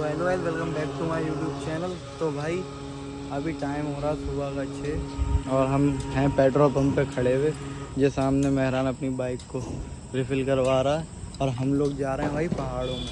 Hello guys, welcome back to my YouTube channel. तो भाई अभी टाइम हो रहा सुबह का 6 और हम हैं पेट्रोल पंप पे खड़े हुए। जो सामने मेहरान अपनी बाइक को रिफ़िल करवा रहा है और हम लोग जा रहे हैं भाई पहाड़ों में।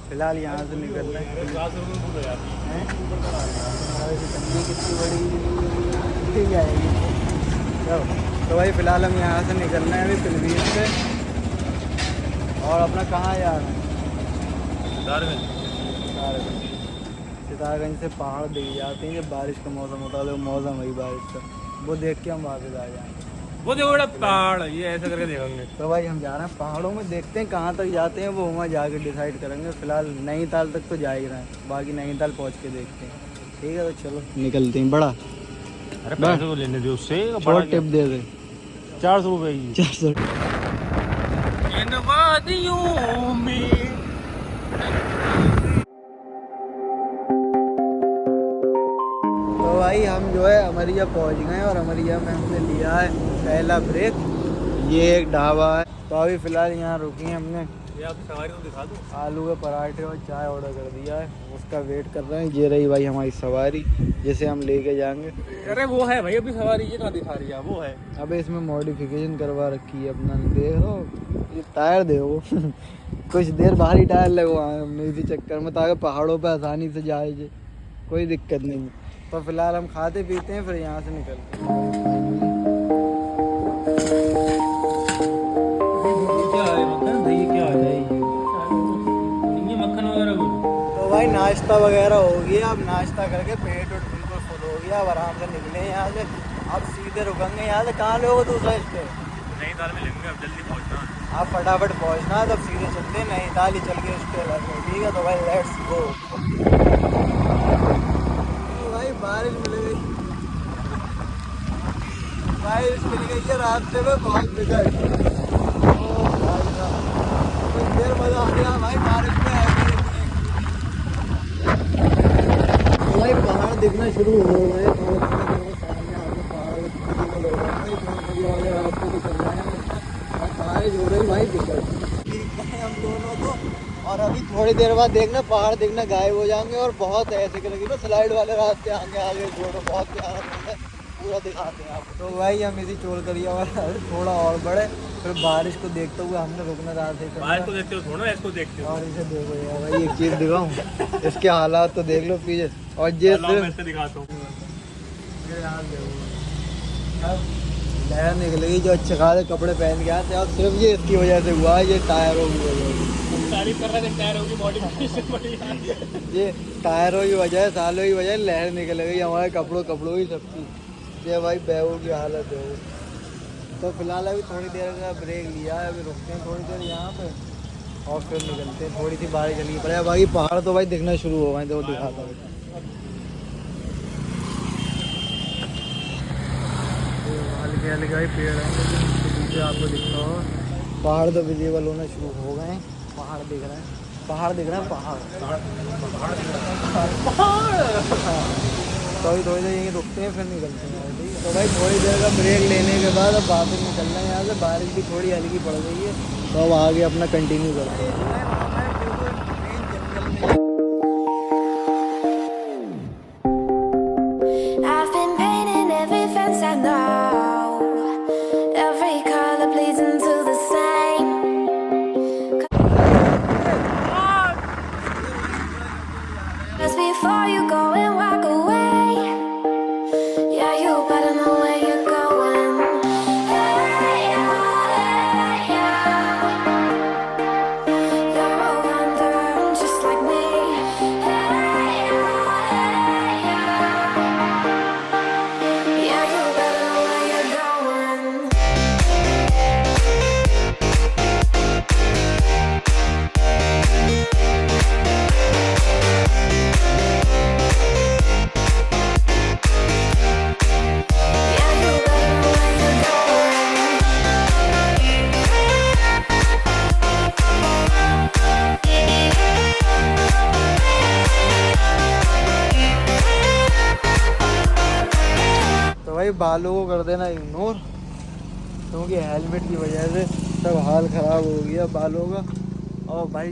फ़िलहाल यहाँ से निकल रहे हैं। कितनी बड़ी ठीक आएगी। तो भाई फ़िलहाल हम यहाँ से निकल रहे हैं अभी पिलवीर से। और अपना कहाँ जा रहे हैं? सितारगंज से पहाड़ दिख जाते हैं जब बारिश का मौसम होता है। मौसम वही बारिश का, वो देख के हम वापस आ जाएंगे। वो देखो बड़ा पहाड़ ये ऐसा करके देखेंगे। तो भाई हम जा रहे हैं पहाड़ों में, देखते हैं कहाँ तक जाते हैं, वो वहाँ जाके डिसाइड करेंगे। फिलहाल नैनीताल तक तो जा ही रहे हैं, बाकी नैनीताल पहुँच के देखते हैं। ठीक है, तो चलो निकलते हैं। बड़ा अरे पैसे तो लेने दे उससे, शॉर्ट टिप दे दे 400 रुपए की। 400। इन वादियों में तो भाई हम जो है अमरिया पहुंच गए और अमरिया में हमने लिया है पहला ब्रेक। ये एक ढाबा है, तो अभी फ़िलहाल यहाँ रुकी हैं हमने। ये आपकी सवारी को दिखा दूँ। आलू के पराठे और चाय ऑर्डर कर दिया है, उसका वेट कर रहे हैं। ये रही भाई हमारी सवारी जिसे हम लेके जाएंगे। अरे वो है भाई अभी सवारी, ये कहाँ दिखा रही है? वो है। अबे इसमें मॉडिफिकेशन करवा रखी है अपना, देख लो ये टायर देखो कुछ देर भारी टायर लगवाए हमने इसी चक्कर में, ताकि पहाड़ों पे आसानी से जाए जे, कोई दिक्कत नहीं। तो फिलहाल हम खाते पीते हैं, फिर यहाँ से निकलते हैं। क्या है मक्खन? दही क्या आ जाएगी? ये मक्खन वगैरह कुछ? तो भाई नाश्ता वगैरह हो गया। अब नाश्ता करके पेट वेट बिल्कुल फुल हो गया। अब आराम से निकले यहाँ से। अब सीधे रुकेंगे यहाँ से। कहाँ लोगे दूसरा स्टे? नैनीताल में लेंगे, अब जल्दी पहुँचना है। आप फटाफट पहुँचना है, तब सीधे चलते हैं नैनीताल ही चल के स्टे लगे। ठीक है, तो भाई लेट्स गो। भाई बारिश मिल गई, बारिश मिल गई है रास्ते में बहुत बिगड़। कुछ देर मजा आ गया भाई बारिश में। तो भाई पहाड़ दिखना शुरू हो गए। बारिश हो रही भाई बिगड़ हम दोनों को। और अभी थोड़ी देर बाद देखना पहाड़ दिखना गायब हो जाएंगे और बहुत ऐसे करेंगे ना स्लाइड वाले रास्ते आगे आगे छोड़ो, बहुत प्यारा है, पूरा दिखाते हैं आपको। तो भाई हम इसी चोल करिया वाला थोड़ा और बढ़े, फिर बारिश को देखते हुए हमने रुकना रास्ते। बाहर को देखते हो थोड़ा, इसको देखते हो। और इसे देखो यार भाई, एक चीज़ दिखाऊं, इसके हालात तो देख लो पीछे। और ये मैं दिखाता हूँ। लहर निकलेगी जो अच्छे खासे कपड़े पहन के आते हैं, और सिर्फ ये इसकी वजह से हुआ है, ये टायरों की वजह से। तारीफ कर रहे थे टायरों की बॉडी। ये टायरों की वजह, सालों की वजह लहर निकल गई हमारे कपड़ों की सबकी। ये भाई बैगों की हालत है वो। तो फिलहाल अभी थोड़ी देर का ब्रेक लिया है, अभी रुकते हैं थोड़ी देर यहाँ पे और फिर निकलते हैं। थोड़ी सी बारिश चली पड़े, बाकी पहाड़ तो भाई दिखना शुरू हो गए, तो दिखाता हूँ। हल्के हल्के भाई पेड़ हैं, लेकिन पीछे आपको दिख रहा हो पहाड़ तो विजिबल होना शुरू हो गए हैं। पहाड़ दिख रहे हैं, पहाड़ दिख रहे हैं, पहाड़। तो अभी थोड़ी देर यहीं रुकते हैं, फिर निकलते हैं। ठीक है, तो भाई थोड़ी देर का ब्रेक लेने के बाद अब वापस निकलना है यहाँ से। बारिश भी थोड़ी हल्की पड़ गई है, तो अब आगे अपना कंटिन्यू करते हैं। I've been painting every fence I know, every color pleasing to the same. Just before you go and walk away, yeah, you better know where you're going. Hey, yeah, you're a wanderer just like me. Hey, yeah, you better know where you're going. Yeah, you better know where you're going. तो भाई बालों को कर देना ignore, क्योंकि helmet की वजह से सब हाल ख़राब हो गया बालों का। और भाई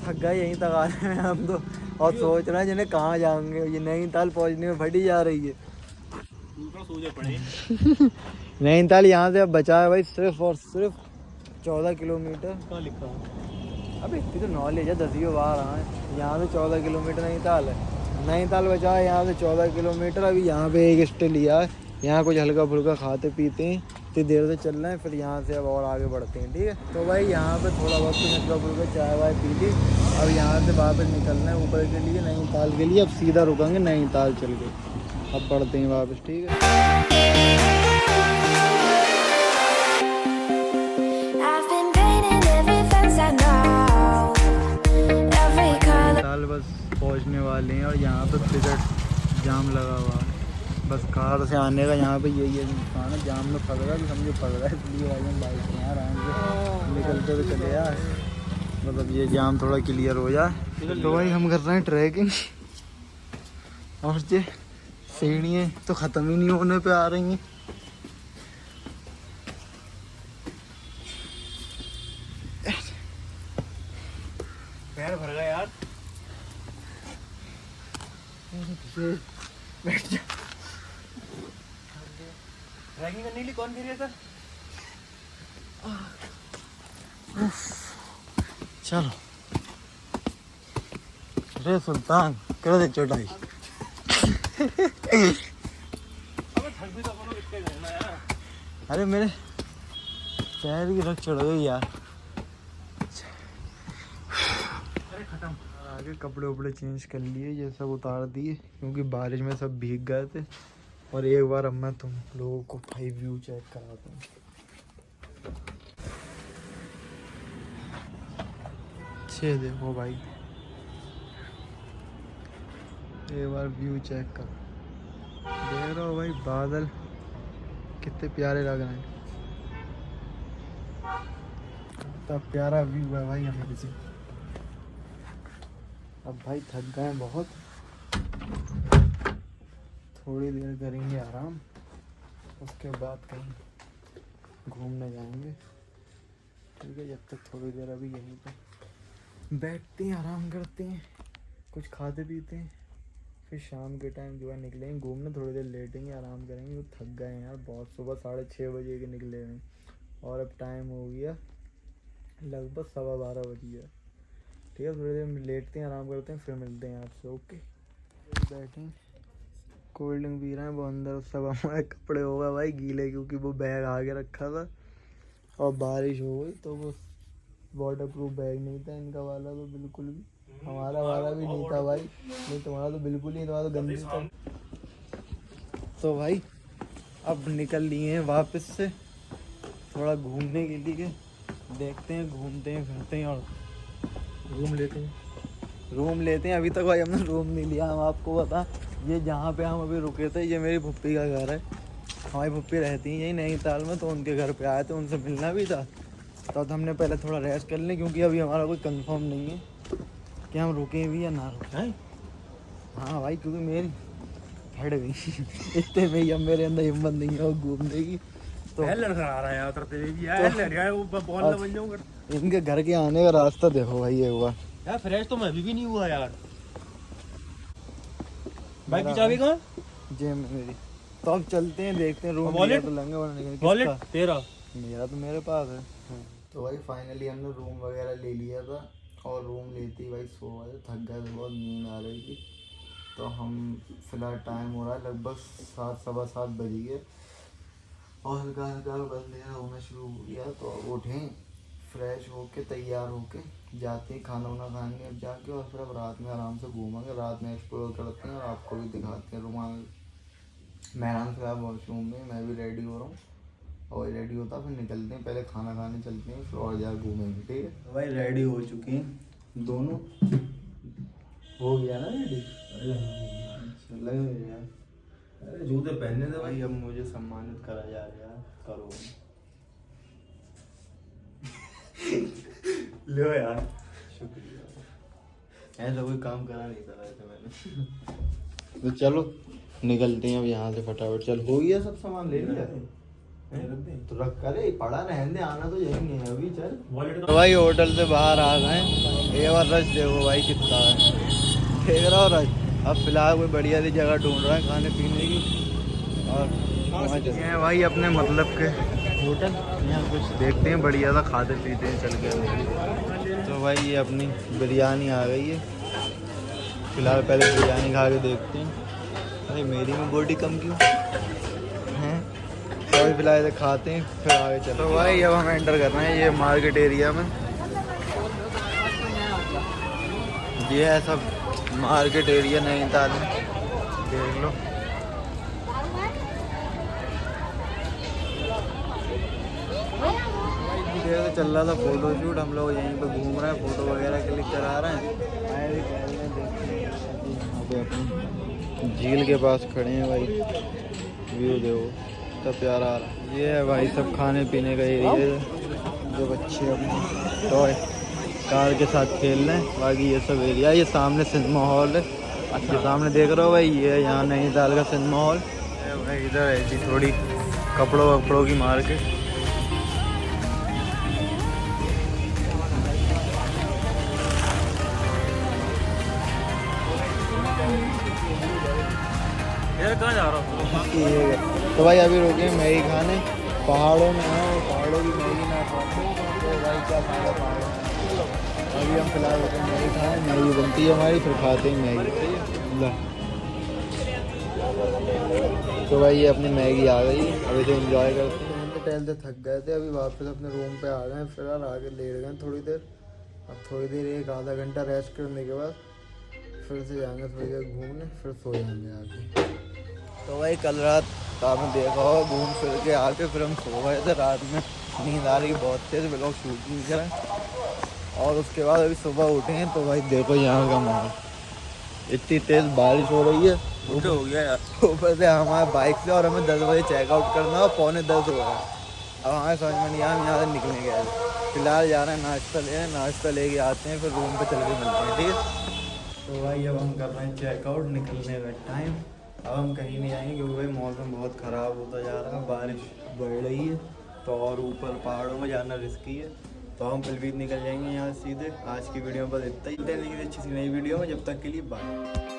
थक गए यहीं तक आने में हम तो, और सोच रहे हैं जिन्हें कहाँ जाएंगे, ये नैनीताल पहुँचने में फटी जा रही है। नैनीताल यहाँ से अब बचा है भाई सिर्फ और सिर्फ 14 किलोमीटर। कहाँ लिखा है? अब इतनी तो नॉलेज है, 10वीं बार आए, यहाँ से 14 किलोमीटर नैनीताल है। नैनीताल बचा है यहाँ से 14 किलोमीटर। अभी यहाँ पे एक स्टे लिया है, यहाँ कुछ हल्का फुल्का खाते पीते हैं, इतनी देर से चल रहे हैं, फिर यहाँ से अब और आगे बढ़ते हैं। ठीक है, तो भाई यहाँ पे थोड़ा बहुत तो हल्का फुल्का चाय वाय पी ली। अब यहाँ से वापस निकलना है ऊपर के लिए, नैनीताल के लिए। अब सीधा रुकेंगे नैनीताल चल के, अब बढ़ते हैं वापस। ठीक है, I've been painting every fence I know, every color. Nainital बस पहुँचने वाले हैं और यहाँ पे टिकट जाम लगा हुआ है। बस कार से आने का यहाँ पे यही है नुकसान है, जाम में फंस रहा है, समझो फंस रहा है, इसलिए भाई हम बाइक में आराम से निकलते हुए चले यार, मतलब ये जाम थोड़ा क्लियर हो जाए। तो भाई हम कर रहे हैं ट्रैकिंग, और ये सीढ़ियाँ तो ख़त्म ही नहीं होने पे आ रही हैं। पैर भर गया यार। बैठ जा, ट्रैकिंग करने के लिए कौन फिर था? चलो रे सुल्तान कर दे चढ़ाई। अबे थक भी तो अपन लोग इतने गए ना यार। अरे मेरे पैर की रख चढ़ गई यार। अरे खत्म। आगे कपड़े उपड़े चेंज कर लिए, ये सब उतार दिए क्योंकि बारिश में सब भीग गए थे। और एक बार अब मैं तुम लोगों को भाई व्यू चेक कराता हूँ। छे देखो भाई, एक बार व्यू चेक करो, देख रहे हो भाई बादल कितने प्यारे लग रहे हैं। कितना प्यारा व्यू है भाई हमें से। अब भाई थक गए बहुत, थोड़ी देर करेंगे आराम, उसके बाद कहीं घूमने जाएंगे। ठीक है, जब तक थोड़ी देर अभी यहीं पे बैठते हैं, आराम करते हैं, कुछ खाते पीते हैं, फिर शाम के टाइम जो है निकलेंगे घूमने। थोड़ी देर लेटेंगे, आराम करेंगे, तो थक गए हैं यार बहुत। सुबह 6:30 बजे के निकले हैं और अब टाइम हो गया लगभग 12:15 बज गया। ठीक है, थोड़ी देर लेटते हैं, आराम करते हैं, फिर मिलते हैं आपसे। ओके, बैठे कोल्ड ड्रिंक पी रहे हैं, वो अंदर सब हमारे कपड़े हो गए भाई गीले, क्योंकि वो बैग आगे रखा था और बारिश हो गई, तो वो वाटर प्रूफ बैग नहीं था इनका वाला, तो बिल्कुल भी हमारा वाला भी नहीं था भाई। नहीं तुम्हारा तो बिल्कुल नहीं, तुम्हारा तो गंदी था। तो भाई अब निकल लिए हैं वापस से थोड़ा घूमने के लिए। देखते हैं, घूमते हैं, फिरते हैं और रूम लेते हैं। अभी तक भाई हमने रूम नहीं लिया। हम आपको बता, ये जहाँ पे हम अभी रुके थे ये मेरी फुप्पी का घर है। हमारी फुप्पी रहती हैं यही नैनीताल में, तो उनके घर पे आए थे, उनसे मिलना भी था। तो हमने पहले थोड़ा रेस्ट कर लें, क्योंकि अभी हमारा कोई कंफर्म नहीं है कि हम रुकें भी या ना रुकें। हाँ भाई, क्योंकि मेरी फट गई इतने में ही, अब मेरे अंदर हिम्मत नहीं है घूमने की। तो लड़खड़ा रहा है यार, उतरते हुए भी यार लड़ गया, वो बॉल ना बन जाऊंगा। इनके घर के आने का रास्ता देखो भाई ये हुआ यार। फ्रेश तो मैं भी नहीं हुआ यार। बाइक की चाबी कहाँ? जेब में मेरी। तो अब चलते हैं, देखते हैं रूम वॉलेट तो लेंगे वरना नहीं। वॉलेट तेरा? मेरा तो मेरे पास है। तो भाई फाइनली हमने रूम वगैरह ले लिया था, और रूम लेते ही भाई सो गए, थक गए थे, बहुत नींद आ रही थी। तो हम फिलहाल टाइम हो रहा है लगभग 7, 7:15 बज गए, और हल्का हल्का अंधेरा होना शुरू हो गया। तो अब उठें, फ्रेश होके तैयार होके जाते हैं खाना वाना खाएंगे अब जाके, और फिर अब रात में आराम से घूमेंगे, रात में एक्सप्लोर करते हैं और आपको भी दिखाते हैं। रुमाल मेहरान फिलहाल वॉशरूम में, मैं भी रेडी हो रहा हूँ, और रेडी होता फिर निकलते हैं, पहले खाना खाने चलते हैं, फिर और जगह घूमेंगे। ठीक है, तो भाई रेडी हो चुके हैं दोनों, हो गया ना रेडी? लगे हुए यार, अरे जूते पहनने दे भाई। अब मुझे सम्मानित करा जा रहा है, करो लो यार, शुक्रिया। ऐसा कोई काम करा नहीं था वैसे मैंने। तो चलो निकलते हैं अब यहाँ से फटाफट। चल हो गया सब सामान ले लिया? तो रख करे पड़ा रहने आना तो यही है अभी चल। वॉलेट तो भाई होटल से बाहर आ गए, ये और रश देखो भाई कितना है, देख रहा हो रश। अब फिलहाल कोई बढ़िया सी जगह ढूंढ रहा है खाने पीने की और वहाँ चलते हैं भाई अपने मतलब के होटल, यहाँ कुछ देखते हैं बढ़िया सा खाते पीते हैं चल के। तो भाई ये अपनी बिरयानी आ गई है, फिलहाल पहले बिरयानी खा के देखते हैं। भाई मेरी में बॉडी कम क्यों हैं, तो अभी फिलहाल इसे खाते हैं फिर आगे चलो। तो भाई अब हम एंटर कर रहे हैं ये मार्केट एरिया में, ये है सब मार्केट एरिया नैनीताल में, देख लो। तो चल रहा था फोटो शूट, हम लोग यहीं पे घूम रहे हैं, फोटो वगैरह क्लिक करा रहे हैं। मैं भी कह रहे हैं देखते हैं यहाँ पे अपनी झील के पास खड़े हैं भाई, व्यू देखो कितना प्यारा आ रहा है। ये है भाई सब खाने पीने का एरिया है, जो बच्चे अपने टॉय कार के साथ खेल रहे हैं। बाकी ये सब एरिया, ये सामने सिनेमा हॉल है, अच्छा सामने देख रहे हो भाई, ये है यहाँ नैनीताल का सिनेमा हॉल भाई। इधर ऐसी थोड़ी कपड़ों वपड़ों की मार्केट। यार कहाँ जा रहा हूँ? तो भाई अभी रुके मैगी खाने, पहाड़ों में है, पहाड़ों की मैगी ना खाते तो भाई क्या खाएगा पहाड़ों में। अभी हम फिलहाल रुके मैगी खाएँ, मैगी बनती है हमारी, फिर खाते हैं मैगी ला। तो भाई ये अपनी मैगी आ गई, अभी तो एंजॉय करते हैं। हम तो टहलते थक गए थे, अभी वापस अपने रूम पे आ गए, फिर आके लेट गए थोड़ी देर। अब थोड़ी देर एक आधा घंटा रेस्ट करने के बाद फिर से जाएंगे थोड़ी देर घूमने, फिर सो जाएंगे आके। तो भाई कल रात आपने देखा हो घूम फिर के आके फिर हम सो गए थे, रात में नींद आ रही बहुत तेज़, ब्लॉग शूट नहीं करा। और उसके बाद अभी सुबह उठे हैं तो भाई देखो यहाँ का माहौल, इतनी तेज़ बारिश हो रही है, उठे हो गया यार। ऊपर से हमारे बाइक से, और हमें 10 बजे चेकआउट करना और 9:45 हो रहा है। अब हमें समझ में नहीं आया हम यहाँ से निकले गए। फिलहाल जा रहे हैं नाश्ता ले, नाश्ता लेके आते हैं, फिर रूम पे चल के मिलते हैं, ठीक है। तो भाई अब हम कर रहे हैं चेकआउट, निकलने का टाइम। अब हम कहीं नहीं जाएंगे क्योंकि भाई मौसम बहुत ख़राब होता जा रहा है, बारिश बढ़ रही है, तो और ऊपर पहाड़ों में जाना रिस्की है। तो हम फिर भी निकल जाएंगे यहाँ सीधे। आज की वीडियो में बस इतना ही, अच्छी सी नई वीडियो में, जब तक के लिए बाय।